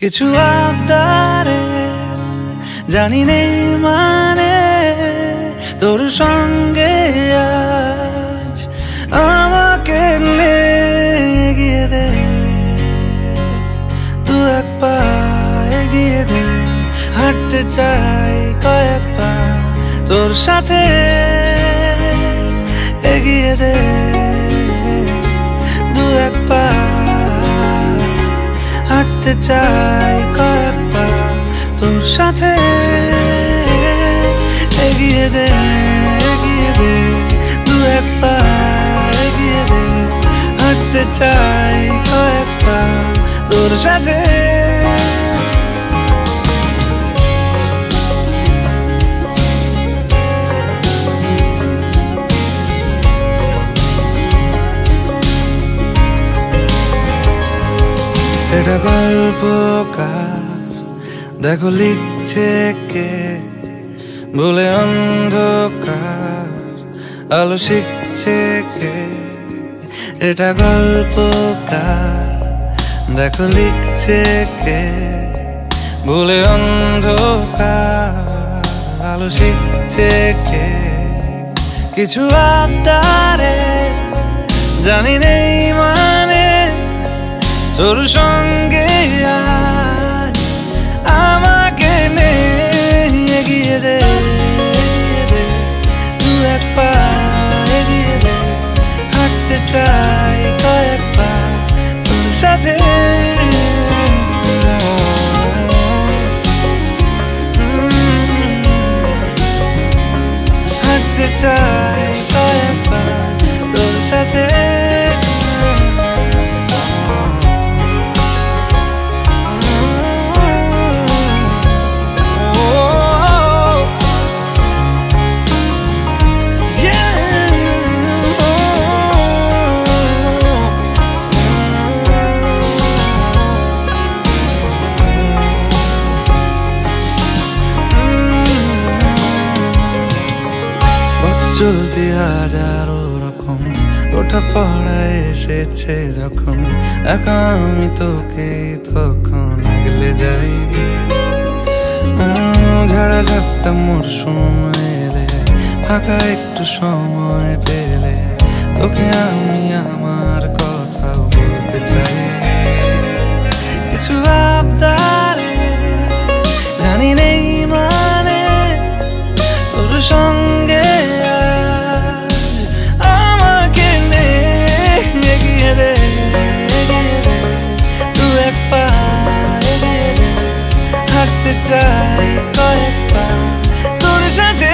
কিছু আবদারে জানি নেই মানে তোর সঙ্গে আজ আমাকে এগিয়ে দে, তু এক পা এগিয়ে দে। হাঁটতে চাই কয়েক পা তোর সাথে, এগিয়ে দে দু এক পা। হাঁটতে চাই কয়েক পা তোর সাথে, এগিয়ে দে দু এক পা এগিয়ে দে। হাঁটতে চাই কয়েক পা তোর সাথে। এটা গল্পকার দেখো লিখছে কে, বলে অন্ধকার আলো শিখছে কে। এটা গল্পকার দেখো লিখছে কে, বলে অন্ধকার আলো শিখছে কে। কিছু আবদারে জানি নেই মানে তোর সঙ্গে আজ আমাকে এগিয়ে দে, দু এক পা এগিয়ে দে। হাঁটতে চাই কয়েক পা তোর সাথে, হাঁটতে চাই কয়েক পা তোর সাথে। চলতি হাজারো রকম ওঠা পড়া এসেছে যখন, একা আমি তোকে তখন আগলে যাই। ঝাড়া ঝাপটা মরশুম এলে, ফাঁকা একটু সময় পেলে তোকে আমি আমার কথা বলতে চাই। কিছু আবদারে জানি নেই মানে তোর সঙ্গে হাঁটতে চাই কয়েক পা তোর সাথে।